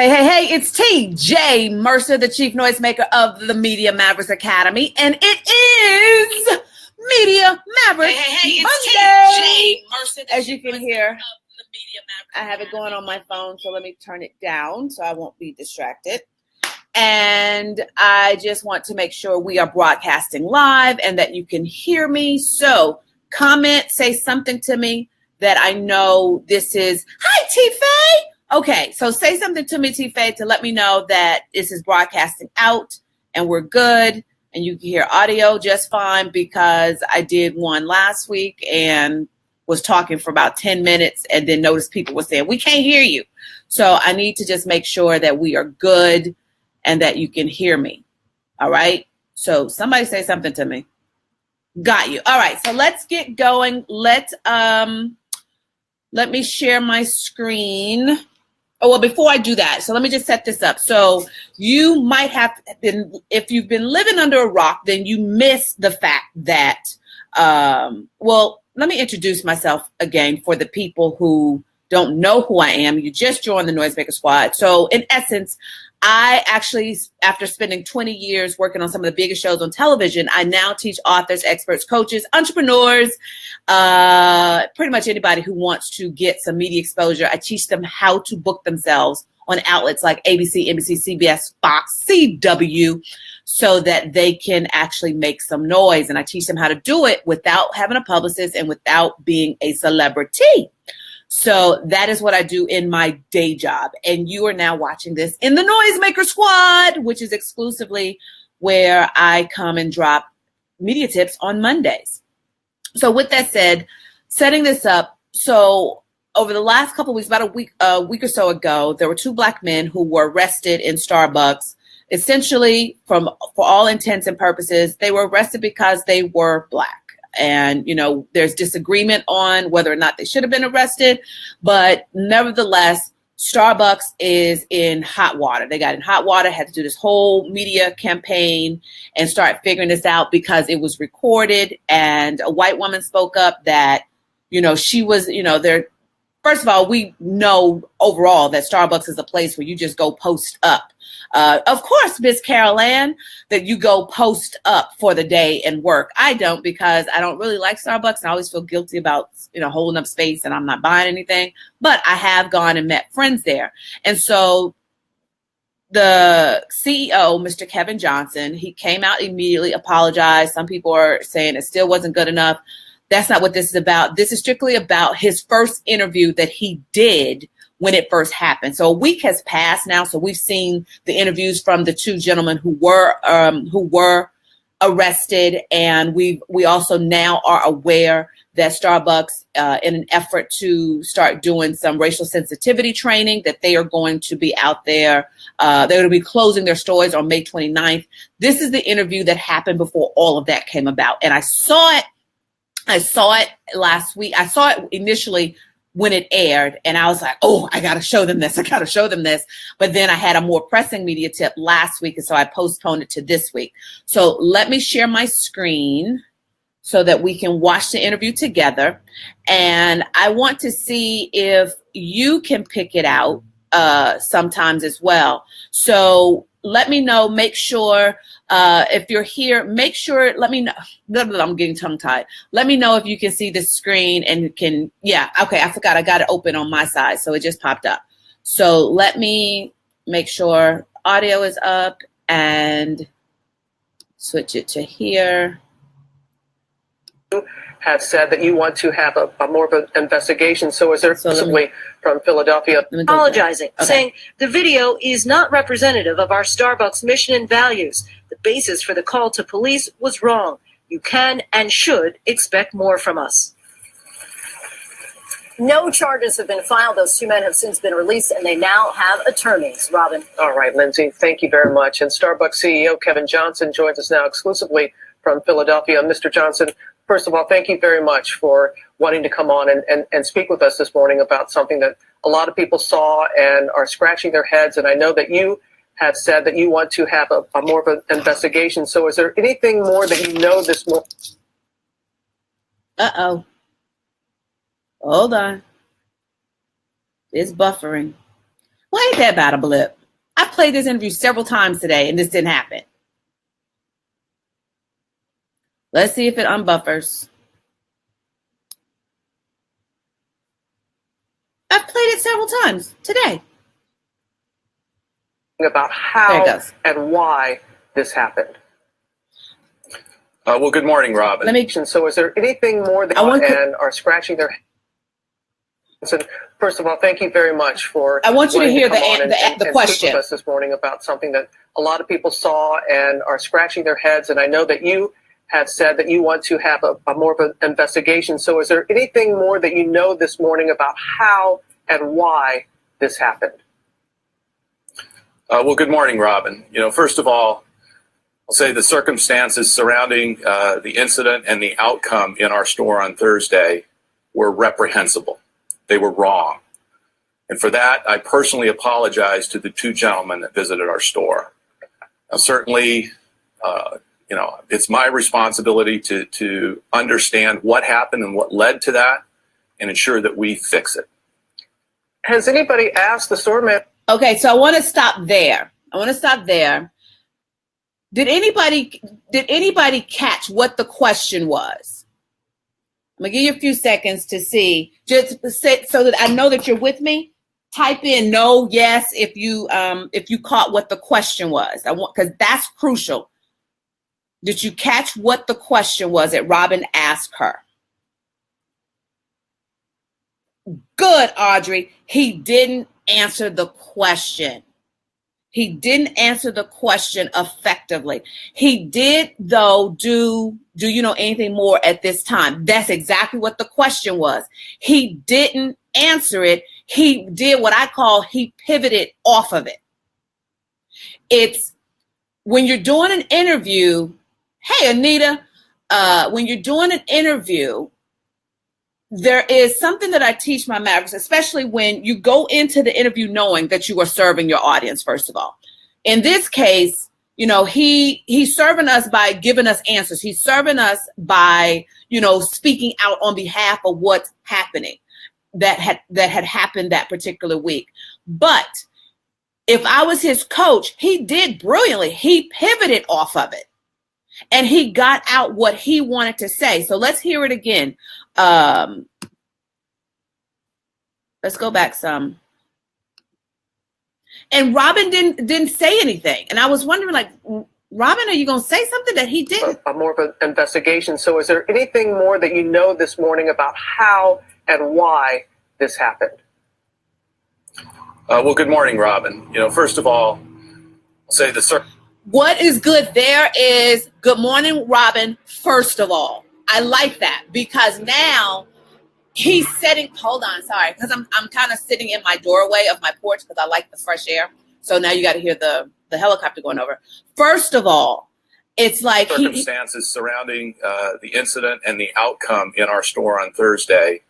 Hey, it's TJ Mercer, the chief noisemaker of the Media Mavericks Academy, and it is Media Mavericks It's Monday. TJ Mercer, as you can hear, I have it going on my phone, so let me turn it down so I won't be distracted. And I just want to make sure we are broadcasting live and that you can hear me. So comment, say something to me that I know this is, hi, T-Faye. Okay, so say something to me, T-Faye, to let me know that this is broadcasting out and we're good and you can hear audio just fine, because I did one last week and was talking for about 10 minutes and then noticed people were saying, we can't hear you. So I need to just make sure that we are good and that you can hear me. All right, so somebody say something to me. Got you. All right, so let's get going. Let me share my screen. Oh, well, before I do that, so let me just set this up. So you might have been, if you've been living under a rock, then you miss the fact that, well, let me introduce myself again for the people who don't know who I am. You just joined the Noisemaker Squad. So in essence, I actually, after spending 20 years working on some of the biggest shows on television, I now teach authors, experts, coaches, entrepreneurs, pretty much anybody who wants to get some media exposure. I teach them how to book themselves on outlets like ABC, NBC, CBS, Fox, CW, so that they can actually make some noise. And I teach them how to do it without having a publicist and without being a celebrity. So that is what I do in my day job. And you are now watching this in the Noisemaker Squad, which is exclusively where I come and drop media tips on Mondays. So with that said, setting this up. So over the last couple of weeks, about a week or so ago, there were two Black men who were arrested in Starbucks. Essentially, for all intents and purposes, they were arrested because they were Black. And, you know, there's disagreement on whether or not they should have been arrested. But nevertheless, Starbucks is in hot water. They got in hot water, had to do this whole media campaign and start figuring this out because it was recorded. And a white woman spoke up that, you know, she was, you know, there. First of all, we know overall that Starbucks is a place where you just go post up. Of course, Miss Carol Ann, that you go post up for the day and work. I don't, because I don't really like Starbucks. I always feel guilty about, you know, holding up space and I'm not buying anything. But I have gone and met friends there. And so the CEO, Mr. Kevin Johnson, he came out immediately, apologized. Some people are saying it still wasn't good enough. That's not what this is about. This is strictly about his first interview that he did when it first happened. So a week has passed now. So we've seen the interviews from the two gentlemen who were arrested. And we also now are aware that Starbucks, in an effort to start doing some racial sensitivity training, that they are going to be out there. They're going to be closing their stores on May 29th. This is the interview that happened before all of that came about. And I saw it last week. I saw it initially when it aired, and I was like, oh, I got to show them this. But then I had a more pressing media tip last week, and so I postponed it to this week. So let me share my screen so that we can watch the interview together. And I want to see if you can pick it out sometimes as well. So let me know, make sure if you're here, make sure, let me know. I'm getting tongue tied. Let me know if you can see the screen and can, yeah, okay, I forgot I got it open on my side, so it just popped up. So let me make sure audio is up and switch it to here. Have said that you want to have a more of an investigation. So is there possibly from Philadelphia apologizing, saying the video is not representative of our Starbucks mission and values. The basis for the call to police was wrong. You can and should expect more from us. No charges have been filed. Those two men have since been released, and they now have attorneys. Robin. All right, Lindsay, thank you very much. And Starbucks CEO Kevin Johnson joins us now exclusively from Philadelphia. Mr. Johnson, first of all, thank you very much for wanting to come on and speak with us this morning about something that a lot of people saw and are scratching their heads. And I know that you have said that you want to have a more of an investigation. So is there anything more that you know this morning? Uh-oh. Hold on. It's buffering. Why ain't that about a blip? I've played this interview several times today and this didn't happen. Let's see if it unbuffers. I've played it several times today. About how and why this happened. Well, good morning, Robin. So is there anything more that and are scratching their heads? And first of all, thank you very much for I want you to hear the question. Speak with us this morning about something that a lot of people saw and are scratching their heads. And I know that you have said that you want to have a more of an investigation. So is there anything more that you know this morning about how and why this happened? Well, good morning, Robin. First of all, I'll say the circumstances surrounding the incident and the outcome in our store on Thursday were reprehensible. They were wrong. And for that, I personally apologize to the two gentlemen that visited our store. Now, certainly, it's my responsibility to understand what happened and what led to that and ensure that we fix it. Has anybody asked the store man? Okay, so I want to stop there. Did anybody catch what the question was? I'm gonna give you a few seconds to see, just so that I know that you're with me. Type in no, yes, if you caught what the question was. Because that's crucial. Did you catch what the question was that Robin asked her? Good, Audrey. He didn't answer the question. He didn't answer the question effectively. He did, though, do you know anything more at this time? That's exactly what the question was. He didn't answer it. He did what I call he pivoted off of it. It's when you're doing an interview. Hey, Anita, when you're doing an interview, there is something that I teach my Mavericks, especially when you go into the interview knowing that you are serving your audience, first of all. In this case, he's serving us by giving us answers. He's serving us by, speaking out on behalf of what's happening that had happened that particular week. But if I was his coach, he did brilliantly. He pivoted off of it. And he got out what he wanted to say. So let's hear it again. Let's go back some. And Robin didn't say anything. And I was wondering, Robin, are you going to say something that he didn't? More of an investigation. So is there anything more that you know this morning about how and why this happened? Well, good morning, Robin. First of all, I'll say what is good there is good morning, Robin, first of all. I like that because now he's setting, hold on, sorry, because I'm kind of sitting in my doorway of my porch because I like the fresh air. So now you got to hear the helicopter going over. First of all, it's like circumstances surrounding the incident and the outcome in our store on Thursday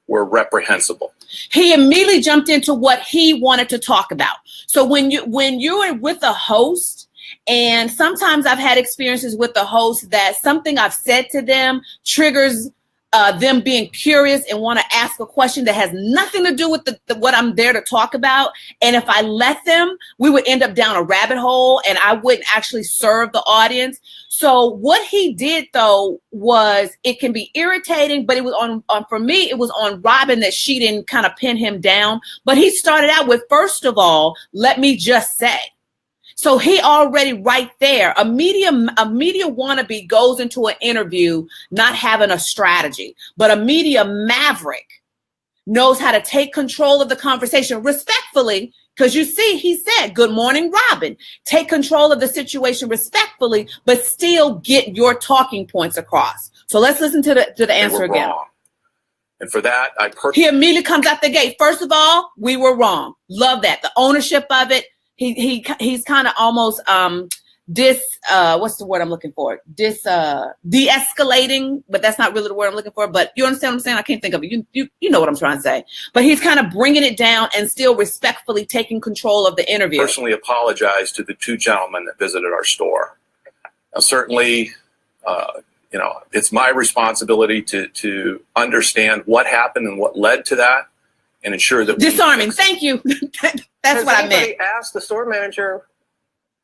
were reprehensible. He immediately jumped into what he wanted to talk about. So when you're with a host, and sometimes I've had experiences with the host that something I've said to them triggers them being curious and want to ask a question that has nothing to do with what I'm there to talk about. And if I let them, we would end up down a rabbit hole and I wouldn't actually serve the audience. So what he did, though, was it can be irritating, but it was on for me, it was on Robin that she didn't kind of pin him down. But he started out with, first of all, let me just say. So he already right there, a media wannabe goes into an interview not having a strategy, but a media maverick knows how to take control of the conversation respectfully. Because you see, he said, good morning, Robin. Take control of the situation respectfully, but still get your talking points across. So let's listen to the answer again. Wrong. And for that, he immediately comes out the gate. First of all, we were wrong. Love that. The ownership of it. He's kind of almost what's the word I'm looking for? De-escalating, but that's not really the word I'm looking for. But you understand what I'm saying? I can't think of it. You know what I'm trying to say. But he's kind of bringing it down and still respectfully taking control of the interview. Personally apologize to the two gentlemen that visited our store. Now, certainly, it's my responsibility to understand what happened and what led to that and ensure that disarming. Thank you. That's what I meant. Has anybody asked the store manager,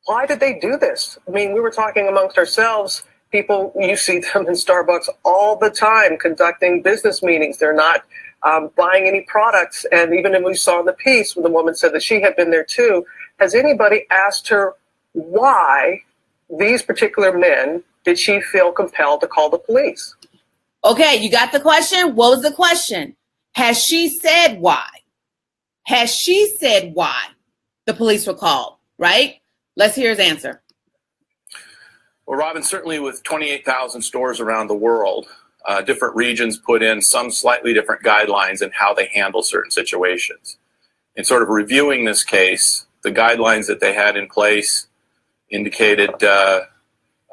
why did they do this? I mean, we were talking amongst ourselves. People, you see them in Starbucks all the time conducting business meetings. They're not buying any products. And even when we saw in the piece when the woman said that she had been there too, has anybody asked her why these particular men did she feel compelled to call the police? Okay, you got the question? What was the question? Has she said why? Has she said why the police were called, right? Let's hear his answer. Well, Robin, certainly with 28,000 stores around the world, different regions put in some slightly different guidelines in how they handle certain situations. In sort of reviewing this case, the guidelines that they had in place indicated a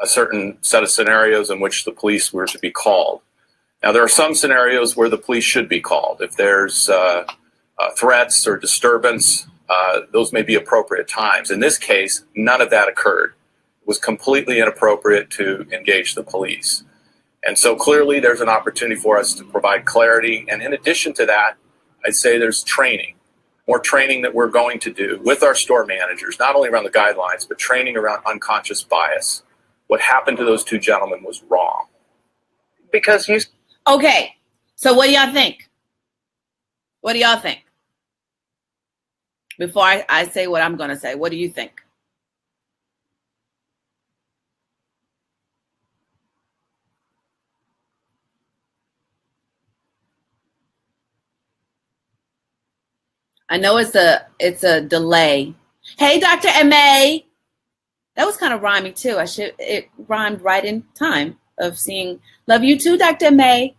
certain set of scenarios in which the police were to be called. Now, there are some scenarios where the police should be called. If there's threats or disturbance, those may be appropriate times. In this case, none of that occurred. It was completely inappropriate to engage the police. And so clearly there's an opportunity for us to provide clarity. And in addition to that, I'd say there's training, more training that we're going to do with our store managers, not only around the guidelines, but training around unconscious bias. What happened to those two gentlemen was wrong. Because you... Okay, so what do y'all think? What do y'all think? Before I say what I'm going to say, what do you think? I know it's a delay. Hey, Dr. M.A. That was kind of rhyming too. It rhymed right in time of seeing love you too, Dr. M.A.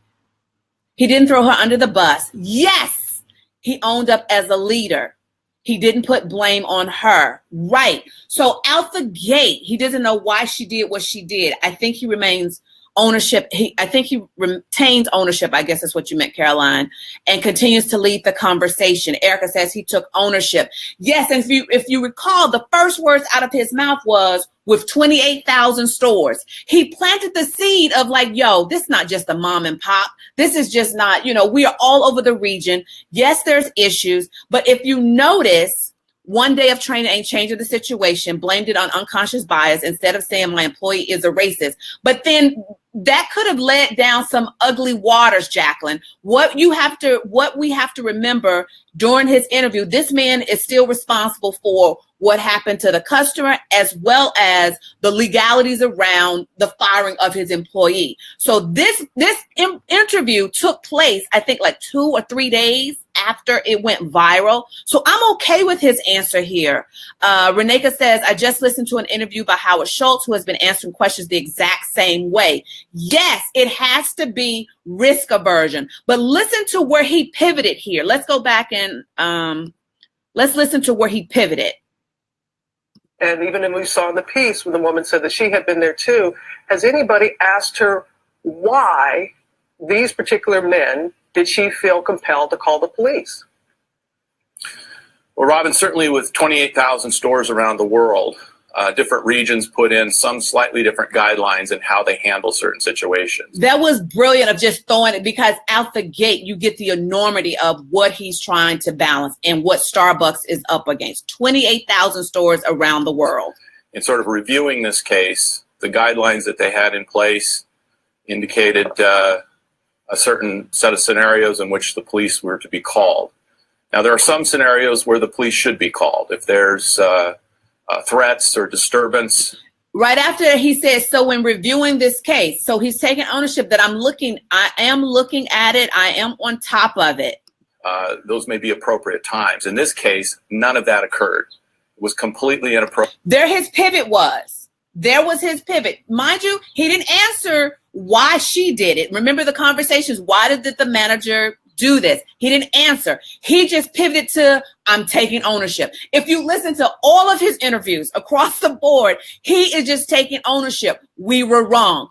He didn't throw her under the bus. Yes, he owned up as a leader. He didn't put blame on her. Right. So out the gate, he doesn't know why she did what she did. I think he remains ownership. I think he retains ownership. I guess that's what you meant, Caroline, and continues to lead the conversation. Erica says he took ownership. Yes. And if you recall, the first words out of his mouth was, with 28,000 stores, he planted the seed of like, yo, this is not just a mom and pop. This is just not, we are all over the region. Yes, there's issues. But if you notice, one day of training ain't changing the situation, blamed it on unconscious bias instead of saying my employee is a racist. But then that could have led down some ugly waters, Jacqueline. What we have to remember during his interview, this man is still responsible for what happened to the customer as well as the legalities around the firing of his employee. So this interview took place, I think, like 2 or 3 days after it went viral. So I'm okay with his answer here. Reneka says, I just listened to an interview by Howard Schultz, who has been answering questions the exact same way. Yes, it has to be risk aversion. But listen to where he pivoted here. Let's go back and let's listen to where he pivoted. And even when we saw in the piece when the woman said that she had been there too, has anybody asked her why these particular men did she feel compelled to call the police? Well, Robin, certainly with 28,000 stores around the world, different regions put in some slightly different guidelines in how they handle certain situations. That was brilliant of just throwing it, because out the gate, you get the enormity of what he's trying to balance and what Starbucks is up against. 28,000 stores around the world. In sort of reviewing this case, the guidelines that they had in place indicated a certain set of scenarios in which the police were to be called. Now, there are some scenarios where the police should be called. If there's threats or disturbance. Right after he says, so when reviewing this case, so he's taking ownership that I am looking at it. I am on top of it. Those may be appropriate times. In this case, none of that occurred. It was completely inappropriate. There was his pivot. Mind you, he didn't answer why she did it. Remember the conversations. Why did the manager do this? He didn't answer. He just pivoted to, I'm taking ownership. If you listen to all of his interviews across the board, he is just taking ownership. We were wrong.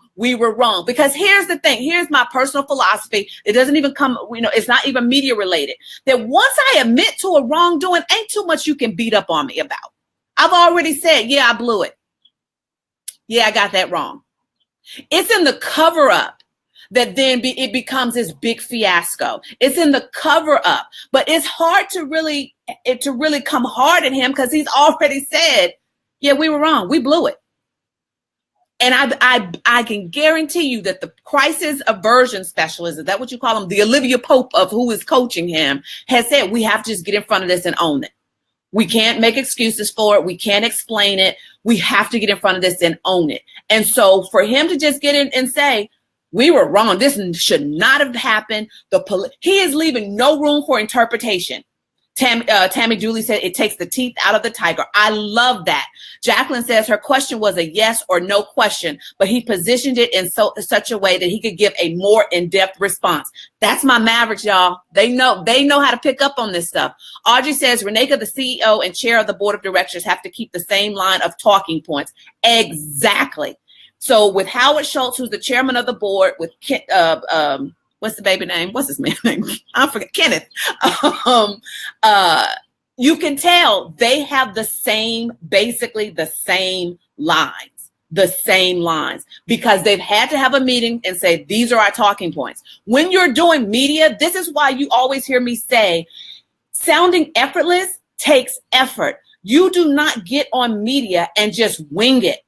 Because here's the thing. Here's my personal philosophy. It doesn't even come, it's not even media related. That once I admit to a wrongdoing, ain't too much you can beat up on me about. I've already said, yeah, I blew it. Yeah, I got that wrong. It's in the cover up that then it becomes this big fiasco. It's in the cover up, but it's hard to really come hard at him because he's already said, yeah, we were wrong. We blew it. And I can guarantee you that the crisis aversion specialist, is that what you call him? The Olivia Pope of who is coaching him has said, we have to just get in front of this and own it. We can't make excuses for it. We can't explain it. We have to get in front of this and own it. And so for him to just get in and say, we were wrong, this should not have happened. He is leaving no room for interpretation. Tammy Julie said it takes the teeth out of the tiger. I love that. Jacqueline says her question was a yes or no question, but he positioned it in such a way that he could give a more in-depth response. That's my Mavericks, y'all. They know how to pick up on this stuff. Audrey says Reneka, the CEO and chair of the board of directors, have to keep the same line of talking points. Exactly. So with Howard Schultz, who's the chairman of the board, with what's the baby name? What's his man's name? I forget. Kenneth. You can tell they have basically the same lines, because they've had to have a meeting and say, these are our talking points. When you're doing media, this is why you always hear me say, sounding effortless takes effort. You do not get on media and just wing it.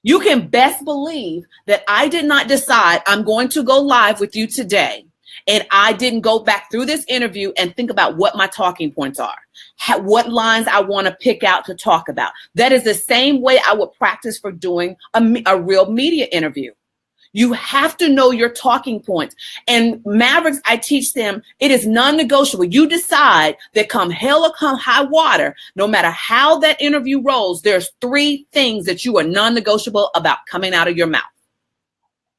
You can best believe that I did not decide I'm going to go live with you today, and I didn't go back through this interview and think about what my talking points are, what lines I want to pick out to talk about. That is the same way I would practice for doing a real media interview. You have to know your talking points. And Mavericks, I teach them, it is non-negotiable. You decide that come hell or come high water, no matter how that interview rolls, there's 3 things that you are non-negotiable about coming out of your mouth.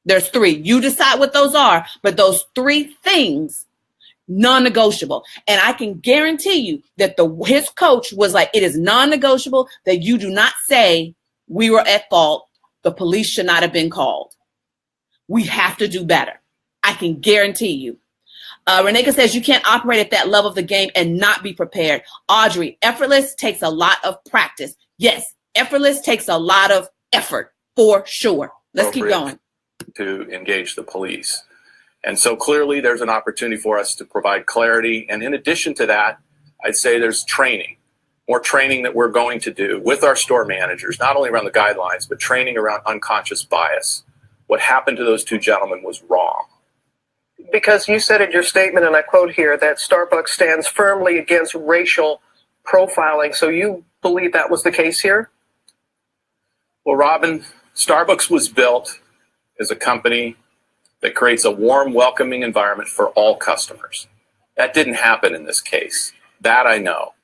There's 3. You decide what those are, but those 3 things, non-negotiable. And I can guarantee you that his coach was like, it is non-negotiable that you do not say we were at fault. The police should not have been called. We have to do better. I can guarantee you. Reneka says you can't operate at that level of the game and not be prepared. Audrey, effortless takes a lot of practice. Yes, effortless takes a lot of effort for sure. Let's keep going. To engage the police. And so clearly there's an opportunity for us to provide clarity. And in addition to that, I'd say there's training, more training that we're going to do with our store managers, not only around the guidelines, but training around unconscious bias. What happened to those 2 gentlemen was wrong. Because you said in your statement, and I quote here, that Starbucks stands firmly against racial profiling. So you believe that was the case here? Well, Robin, Starbucks was built as a company that creates a warm, welcoming environment for all customers. That didn't happen in this case. That I know.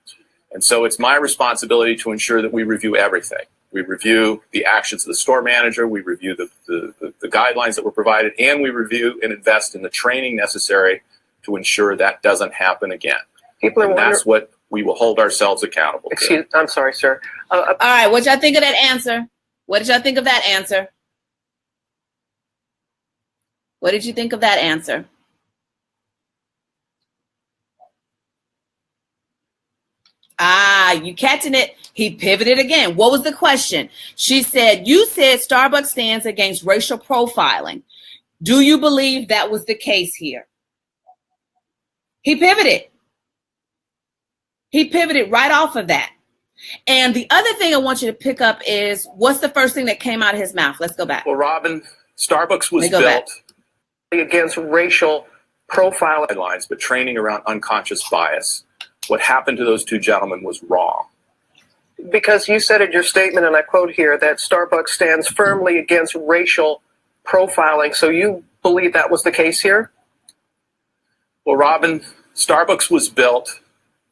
And so it's my responsibility to ensure that we review everything. We review the actions of the store manager, we review the guidelines that were provided, and we review and invest in the training necessary to ensure that doesn't happen again. That's what we will hold ourselves accountable to. I'm sorry, sir. All right, what y'all think of that answer? What did y'all think of that answer? What did you think of that answer? You catching it? He pivoted again. What was the question? She said, you said Starbucks stands against racial profiling. Do you believe that was the case here? He pivoted. He pivoted right off of that. And the other thing I want you to pick up is, what's the first thing that came out of his mouth? Let's go back. Well, Robin, Starbucks was built against racial profiling guidelines, but training around unconscious bias. What happened to those 2 gentlemen was wrong. Because you said in your statement, and I quote here, that Starbucks stands firmly against racial profiling. So you believe that was the case here? Well, Robin, Starbucks was built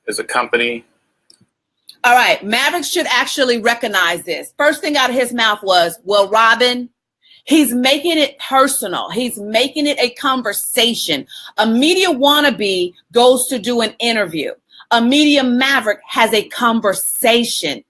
as a company. All right, Maverick should actually recognize this. First thing out of his mouth was, well, Robin, he's making it personal. He's making it a conversation. A media wannabe goes to do an interview. A media maverick has a conversation.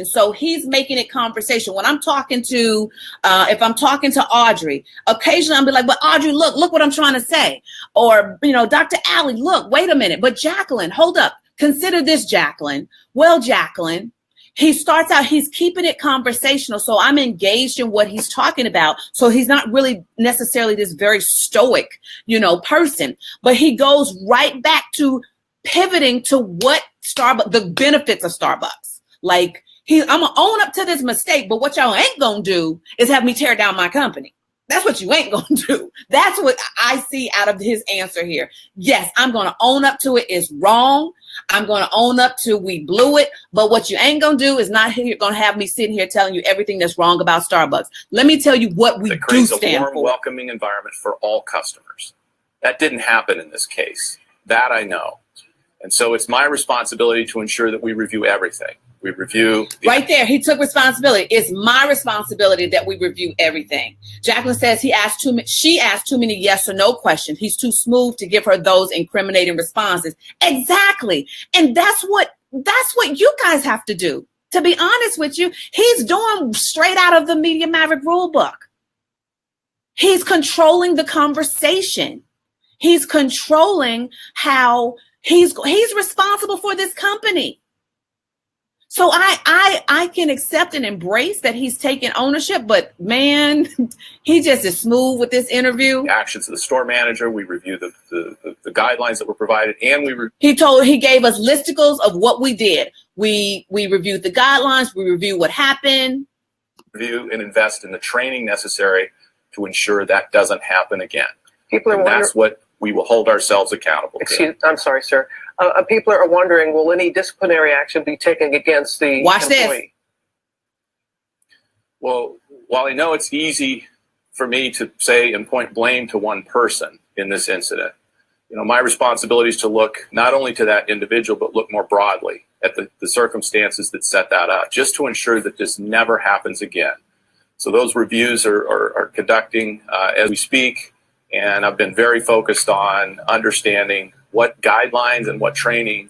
So he's making it conversation. When I'm talking to, if I'm talking to Audrey, occasionally I'll be like, but Audrey, look what I'm trying to say. Or, Dr. Allie, look, wait a minute. But Jacqueline, hold up. Consider this, Jacqueline. Well, Jacqueline, he starts out, he's keeping it conversational. So I'm engaged in what he's talking about. So he's not really necessarily this very stoic, person, but he goes right back to pivoting to what the benefits of Starbucks. Like I'm going to own up to this mistake, but what y'all ain't going to do is have me tear down my company. That's what you ain't going to do. That's what I see out of his answer here. Yes, I'm going to own up to it. It's wrong. I'm going to own up to we blew it. But what you ain't going to do is not going to have me sitting here telling you everything that's wrong about Starbucks. Let me tell you what we do stand for. It creates a warm, welcoming environment for all customers. That didn't happen in this case. That I know. And so it's my responsibility to ensure that we review everything. We review. Right there. He took responsibility. It's my responsibility that we review everything. Jacqueline says she asked too many yes or no questions. He's too smooth to give her those incriminating responses. Exactly. And that's what you guys have to do. To be honest with you, he's doing straight out of the Media Maverick rule book. He's controlling the conversation. He's controlling how he's responsible for this company. So I can accept and embrace that he's taking ownership, but man, he just is smooth with this interview. Actions of the store manager, we review the guidelines that were provided, and he gave us listicles of what we did. We reviewed the guidelines, we reviewed what happened. Review and invest in the training necessary to ensure that doesn't happen again. That's what we will hold ourselves accountable to. I'm sorry, sir. People are wondering, will any disciplinary action be taken against the employee? This. Well, while I know it's easy for me to say and point blame to one person in this incident, my responsibility is to look not only to that individual, but look more broadly at the circumstances that set that up, just to ensure that this never happens again. So those reviews are conducting as we speak, and I've been very focused on understanding what guidelines and what training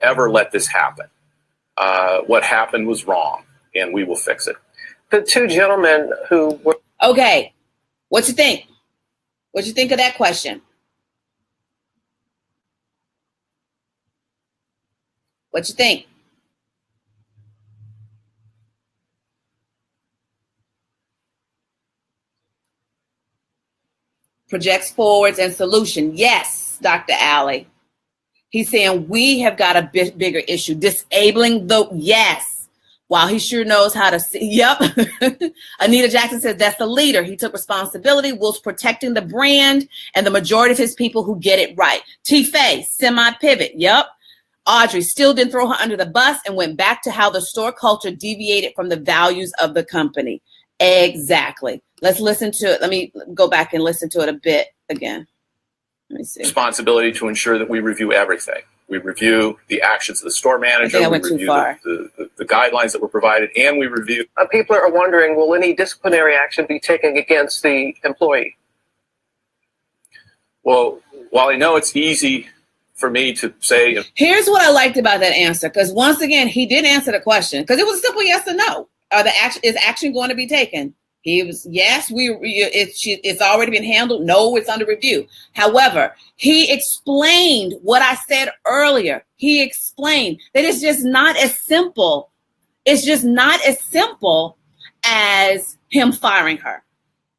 ever let this happen. What happened was wrong, and we will fix it. The two gentlemen who were... Okay, what you think? What you think of that question? What you think? Projects forwards and solution. Yes, Dr. Alley. He's saying we have got a bigger issue. Disabling yes. While he sure knows how to see. Yep. Anita Jackson says that's the leader. He took responsibility, was protecting the brand and the majority of his people who get it right. T-Faye, semi-pivot. Yep. Audrey still didn't throw her under the bus and went back to how the store culture deviated from the values of the company. Exactly. Let's listen to it. Let me go back and listen to it a bit again. Let me see. Responsibility to ensure that we review everything. We review the actions of the store manager. I think I went too far. The guidelines that were provided, and we review. People are wondering, will any disciplinary action be taken against the employee? Well, while I know it's easy for me to say. Here's what I liked about that answer, because once again, he did answer the question, because it was a simple yes or no. Is action going to be taken? He was, yes, it's already been handled. No, it's under review. However, he explained what I said earlier. He explained that it's just not as simple. It's just not as simple as him firing her.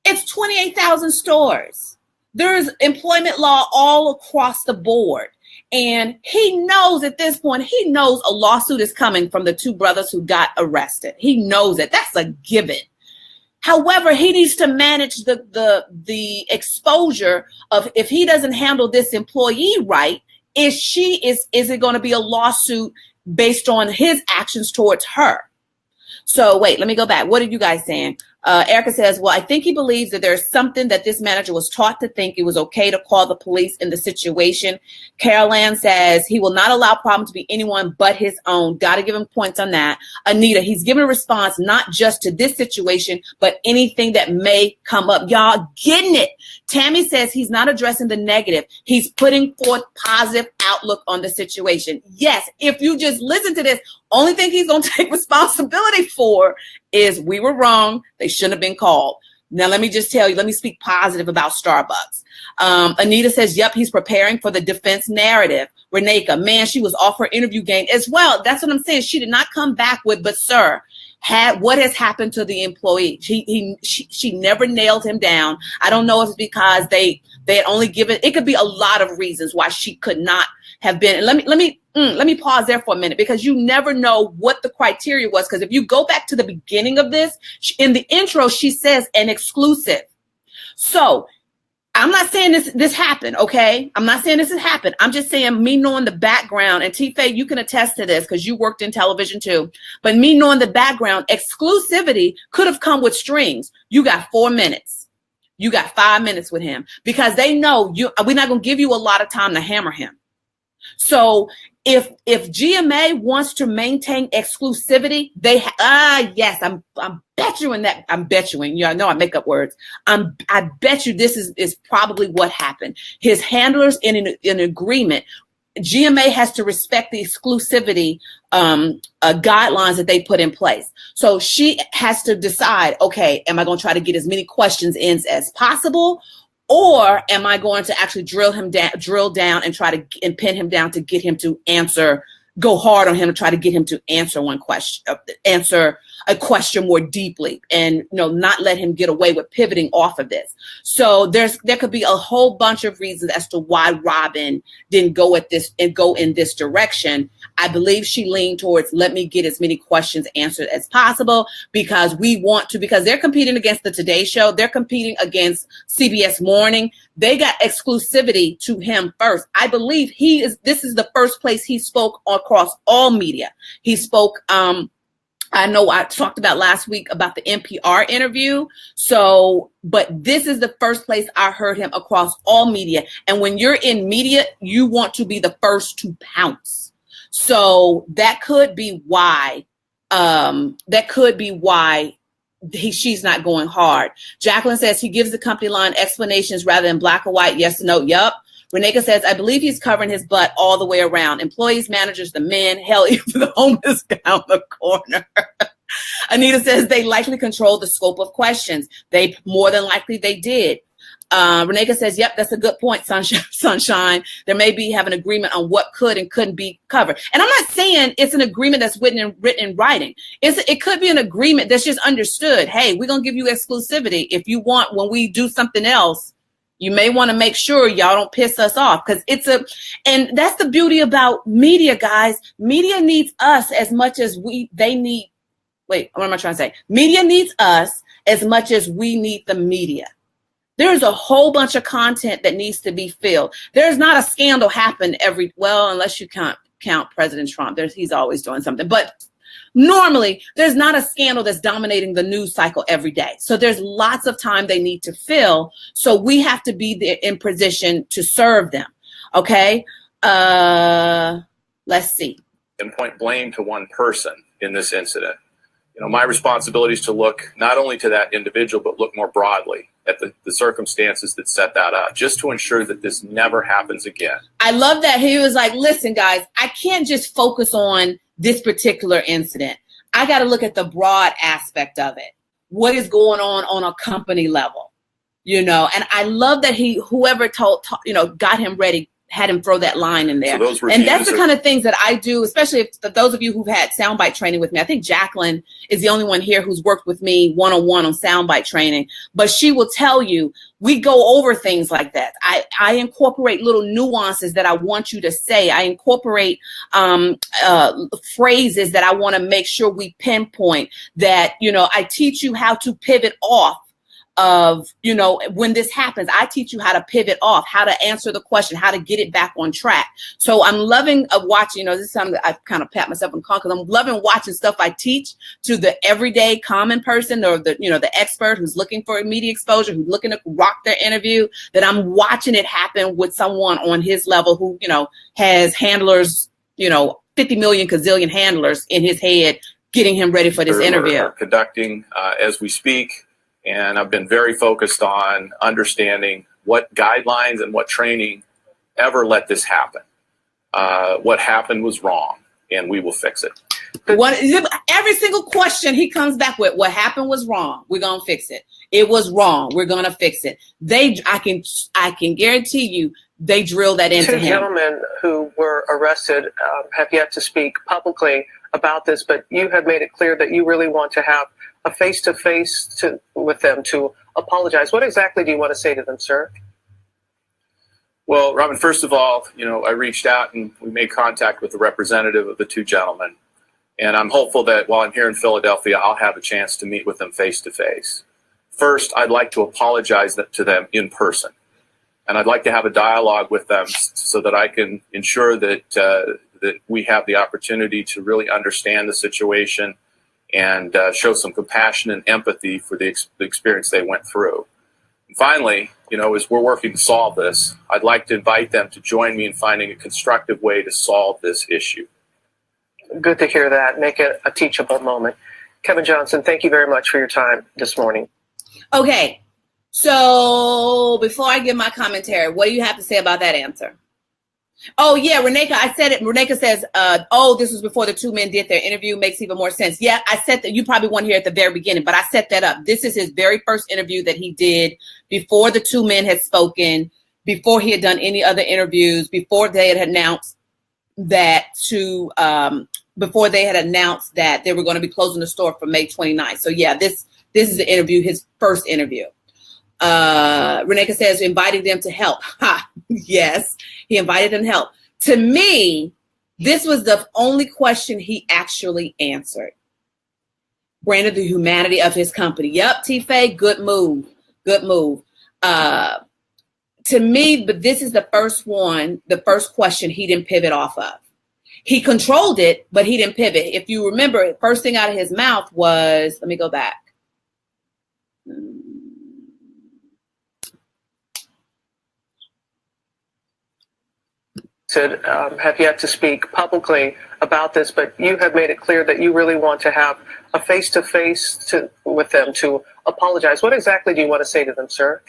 It's 28,000 stores. There's employment law all across the board. And he knows at this point, he knows a lawsuit is coming from the two brothers who got arrested. He knows it. That's a given. However, he needs to manage the exposure of, if he doesn't handle this employee right, is it going to be a lawsuit based on his actions towards her? So wait, let me go back. What are you guys saying? Erica says, well, I think he believes that there's something that this manager was taught to think it was okay to call the police in the situation. Carol Ann says he will not allow problem to be anyone but his own. Got to give him points on that. Anita, he's given a response not just to this situation, but anything that may come up. Y'all getting it. Tammy says he's not addressing the negative. He's putting forth positive outlook on the situation. Yes, if you just listen to this, only thing he's going to take responsibility for is we were wrong. They shouldn't have been called. Now, let me just tell you, let me speak positive about Starbucks. Anita says, yep, he's preparing for the defense narrative. Reneka, man, she was off her interview game as well. That's what I'm saying. She did not come back with, but sir, what has happened to the employee? She never nailed him down. I don't know if it's because they had only given, it could be a lot of reasons why she could not have been. And let me pause there for a minute, because you never know what the criteria was. Because if you go back to the beginning of this, in the intro, she says an exclusive. So I'm not saying this happened, okay? I'm not saying this has happened. I'm just saying, me knowing the background, and T-Faye, you can attest to this because you worked in television too, but me knowing the background, exclusivity could have come with strings. You got 4 minutes. You got 5 minutes with him, because they know we're not going to give you a lot of time to hammer him. So if GMA wants to maintain exclusivity, yes, I'm bet you in that. I'm bet you in. You know, I make up words. I bet you this is probably what happened. His handlers in an agreement. GMA has to respect the exclusivity guidelines that they put in place. So she has to decide, okay, am I going to try to get as many questions in as possible? Or am I going to actually drill down and try to pin him down to get him to answer, go hard on him to try to get him to answer answer a question more deeply, and not let him get away with pivoting off of this. So there could be a whole bunch of reasons as to why Robin didn't go in this direction. I believe she leaned towards, let me get as many questions answered as possible, because because they're competing against the Today Show. They're competing against CBS Morning. They got exclusivity to him first. I believe this is the first place he spoke across all media. He spoke, I know I talked about last week about the NPR interview. But this is the first place I heard him across all media. And when you're in media, you want to be the first to pounce. So that could be why, she's not going hard. Jacqueline says he gives the company line explanations rather than black or white. Yes, no, yup. Reneka says, I believe he's covering his butt all the way around. Employees, managers, the men, hell, even the homeless down the corner. Anita says they likely control the scope of questions. More than likely they did. Reneka says, yep, that's a good point, Sunshine. There may be have an agreement on what could and couldn't be covered. And I'm not saying it's an agreement that's written in writing. It could be an agreement that's just understood. Hey, we're going to give you exclusivity. If you want, when we do something else, you may want to make sure y'all don't piss us off, because and that's the beauty about media, guys. Media needs us as much as what am I trying to say? Media needs us as much as we need the media. There's a whole bunch of content that needs to be filled. There's not a scandal happen unless you count President Trump. He's always doing something, but normally there's not a scandal that's dominating the news cycle every day. So there's lots of time they need to fill. So we have to be there in position to serve them. Okay. Let's see. And point blame to one person in this incident. My responsibility is to look not only to that individual, but look more broadly at the circumstances that set that up, just to ensure that this never happens again. I love that he was like, listen, guys, I can't just focus on this particular incident. I got to look at the broad aspect of it. What is going on a company level, And I love that whoever got him ready, had him throw that line in there. So and that's the kind of things that I do, especially if those of you who've had soundbite training with me. I think Jacqueline is the only one here who's worked with me one-on-one on soundbite training, but she will tell you, we go over things like that. I incorporate little nuances that I want you to say. I incorporate phrases that I want to make sure we pinpoint that, I teach you how to pivot off of, when this happens. I teach you how to pivot off, how to answer the question, how to get it back on track. So I'm loving watching, this is something that I kind of pat myself on the corner, because I'm loving watching stuff I teach to the everyday common person, or the expert who's looking for media exposure, who's looking to rock their interview, that I'm watching it happen with someone on his level who, has handlers, 50 million gazillion handlers in his head, getting him ready for this interview. We're conducting as we speak. And I've been very focused on understanding what guidelines and what training ever let this happen. What happened was wrong, and we will fix it. Every single question he comes back with, what happened was wrong. We're going to fix it. It was wrong. We're going to fix it. I can guarantee you, they drill that into him. Two gentlemen who were arrested have yet to speak publicly about this, but you have made it clear that you really want to have a face-to-face with them to apologize. What exactly do you want to say to them, sir? Well, Robin, first of all, I reached out and we made contact with the representative of the two gentlemen. And I'm hopeful that while I'm here in Philadelphia, I'll have a chance to meet with them face to face. First, I'd like to apologize to them in person. And I'd like to have a dialogue with them so that I can ensure that that we have the opportunity to really understand the situation and show some compassion and empathy for the experience they went through. And finally, as we're working to solve this, I'd like to invite them to join me in finding a constructive way to solve this issue. Good to hear that. Make it a teachable moment. Kevin Johnson, thank you very much for your time this morning. Okay. So before I give my commentary, what do you have to say about that answer? Oh, yeah, Reneka, I said it. Reneka says, this was before the two men did their interview. Makes even more sense. Yeah, I said that. You probably weren't here at the very beginning, but I set that up. This is his very first interview that he did before the two men had spoken, before he had done any other interviews, before they had announced that before they had announced that they were going to be closing the store for May 29th. So, yeah, this is the interview, his first interview. Reneka says inviting them to help. Ha, yes, he invited them to help. To me, this was the only question he actually answered. Granted, the humanity of his company. Yep, T-Fay, good move. Good move. To me, but this is the first question he didn't pivot off of. He controlled it, but he didn't pivot. If you remember, first thing out of his mouth was, let me go back. Said have yet to speak publicly about this, but you have made it clear that you really want to have a face-to-face with them to apologize. What exactly do you want to say to them, sir?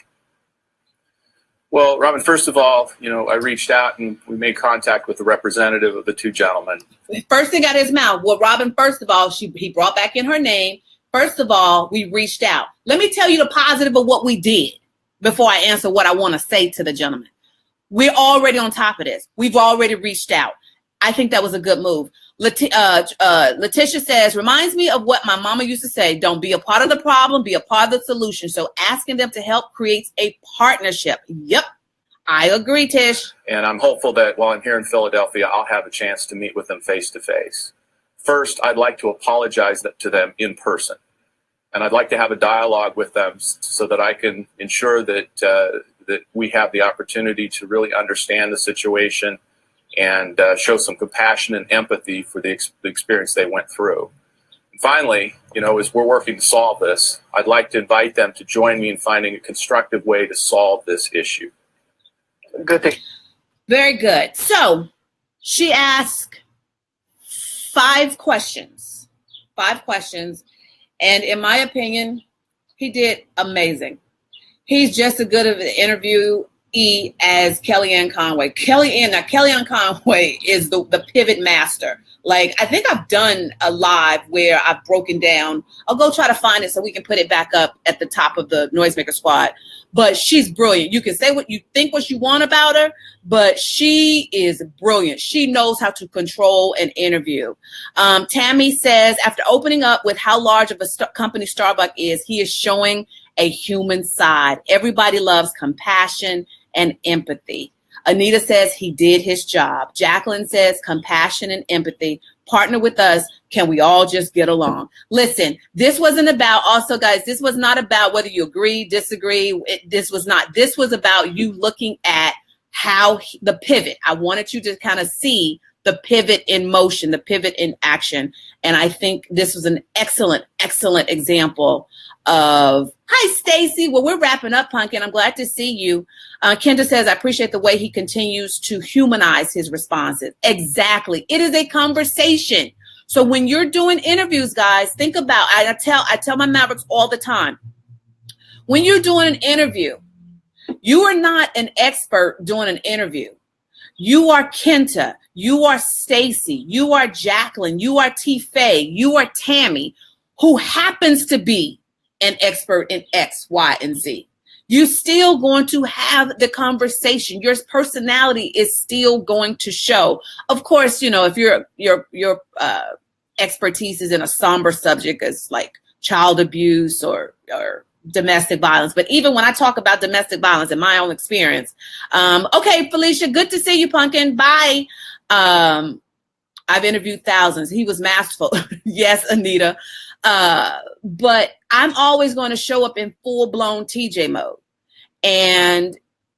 Well, Robin, first of all, I reached out and we made contact with the representative of the two gentlemen. First thing out of his mouth, well, Robin, first of all, he brought back in her name. First of all, we reached out. Let me tell you the positive of what we did before I answer what I want to say to the gentleman. We're already on top of this. We've already reached out. I think that was a good move. Letitia says, reminds me of what my mama used to say, don't be a part of the problem, be a part of the solution. So asking them to help creates a partnership. Yep, I agree, Tish. And I'm hopeful that while I'm here in Philadelphia, I'll have a chance to meet with them face to face. First, I'd like to apologize to them in person. And I'd like to have a dialogue with them so that I can ensure that that we have the opportunity to really understand the situation and show some compassion and empathy for the experience they went through. And finally, as we're working to solve this, I'd like to invite them to join me in finding a constructive way to solve this issue. Good thing. Very good. So she asked 5 questions. And in my opinion, he did amazing. He's just as good of an interviewee as Kellyanne Conway. Kellyanne Conway is the pivot master. Like, I think I've done a live where I've broken down. I'll go try to find it so we can put it back up at the top of the Noisemaker Squad. But she's brilliant. You can say what you think, what you want about her, but she is brilliant. She knows how to control an interview. Tammy says, after opening up with how large of a company Starbucks is, he is showing a human side. Everybody loves compassion and empathy. Anita says he did his job. Jacqueline says compassion and empathy. Partner with us. Can we all just get along? Listen, this wasn't about, also guys, this was not about whether you agree, disagree. This was about you looking at how the pivot. I wanted you to kind of see the pivot in motion, the pivot in action. And I think this was an excellent, excellent example of, hi, Stacy. Well, we're wrapping up, Pumpkin. I'm glad to see you. Kendra says, I appreciate the way he continues to humanize his responses. Exactly. It is a conversation. So when you're doing interviews, guys, think about, I tell my Mavericks all the time, when you're doing an interview, you are not an expert doing an interview. You are Kenta, you are Stacy, you are Jacqueline, you are T-Fay, you are Tammy, who happens to be an expert in X, Y, and Z. you're still going to have the conversation. Your personality is still going to show. Of course, you know, if your expertise is in a somber subject as like child abuse or domestic violence. But even when I talk about domestic violence in my own experience, okay, Felicia, good to see you, Pumpkin. Bye. I've interviewed thousands. He was masterful. Yes, Anita. But I'm always going to show up in full-blown TJ mode. And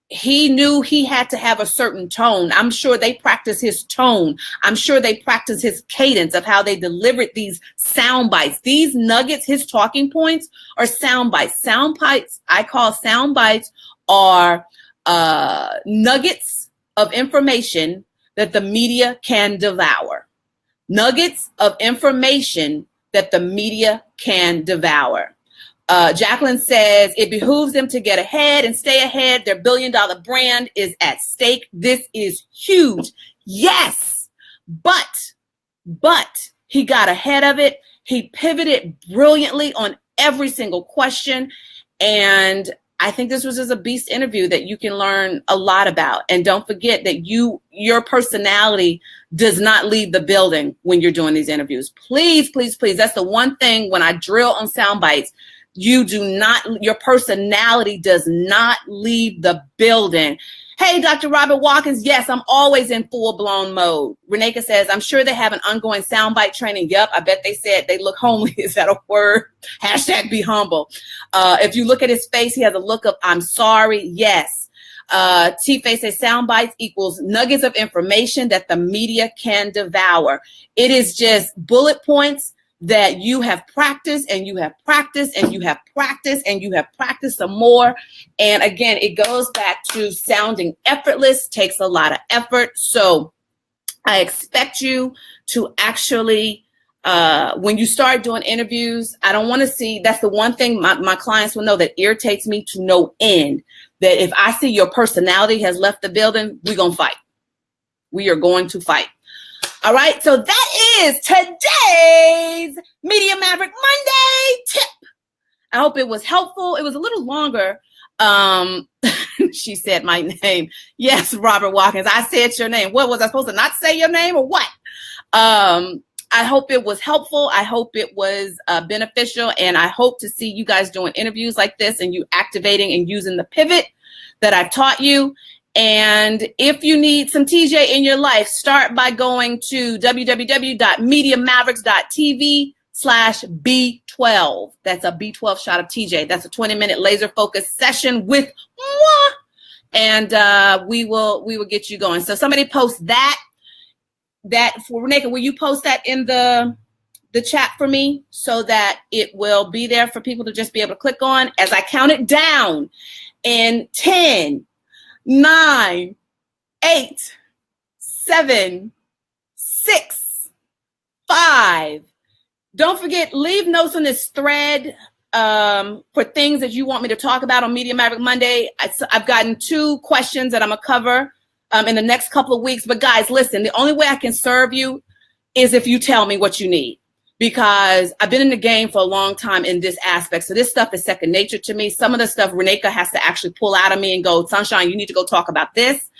he knew he had to have a certain tone. I'm sure they practice his tone. I'm sure they practice his cadence of how they delivered these sound bites. These nuggets, his talking points, are sound bites. Sound bites, I call sound bites, are nuggets of information that the media can devour. Nuggets of information that the media can devour. Jacqueline says it behooves them to get ahead and stay ahead. Their billion-dollar brand is at stake. This is huge. Yes, but he got ahead of it. He pivoted brilliantly on every single question. And I think this was just a beast interview that you can learn a lot about. And don't forget that your personality does not leave the building when you're doing these interviews. Please, please, please. That's the one thing when I drill on sound bites. Your personality does not leave the building. Hey, Dr. Robert Watkins. Yes, I'm always in full-blown mode. Reneka says, I'm sure they have an ongoing soundbite training. Yep, I bet they said they look homely. Is that a word? Hashtag be humble. If you look at his face, he has a look of, I'm sorry. Yes. T-Face says soundbites equals nuggets of information that the media can devour. It is just bullet points that you have practiced and you have practiced and you have practiced and you have practiced some more. And again, it goes back to sounding effortless, takes a lot of effort. So I expect you to actually, when you start doing interviews, I don't want to see, that's the one thing my clients will know that irritates me to no end, that if I see your personality has left the building, we're going to fight. We are going to fight. All right, so that is today's Media Maverick Monday tip. I hope it was helpful. It was a little longer. She said my name. Yes, Robert Watkins, I said your name. What, was I supposed to not say your name or what? I hope it was helpful. I hope it was beneficial. And I hope to see you guys doing interviews like this and you activating and using the pivot that I've taught you. And if you need some TJ in your life, start by going to www.mediamavericks.tv/B12. That's a B12 shot of TJ. That's a 20-minute laser focused session with moi. And we will get you going. So somebody post that for Reneka, will you post that in the chat for me so that it will be there for people to just be able to click on as I count it down in 10, 9, 8, 7, 6, 5. Don't forget, leave notes on this thread for things that you want me to talk about on Media Maverick Monday. I've gotten 2 questions that I'm going to cover in the next couple of weeks. But guys, listen, the only way I can serve you is if you tell me what you need. Because I've been in the game for a long time in this aspect. So this stuff is second nature to me. Some of the stuff Reneka has to actually pull out of me and go, Sunshine, you need to go talk about this.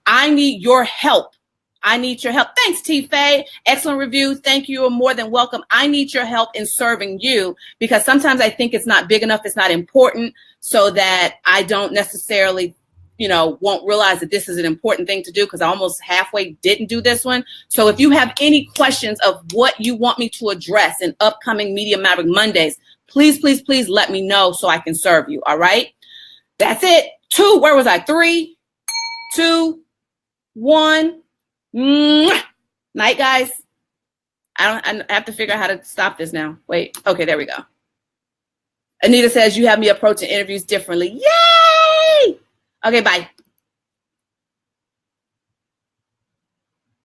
I need your help. I need your help. Thanks, T-Faye. Excellent review. Thank you. You're more than welcome. I need your help in serving you because sometimes I think it's not big enough. It's not important so that I don't necessarily won't realize that this is an important thing to do because I almost halfway didn't do this one. So if you have any questions of what you want me to address in upcoming Media Maverick Mondays, please, please, please let me know so I can serve you. All right. That's it. 2. Where was I? 3, 2, 1. Night, guys. I have to figure out how to stop this now. Wait. Okay, there we go. Anita says you have me approaching interviews differently. Yay! Okay, bye.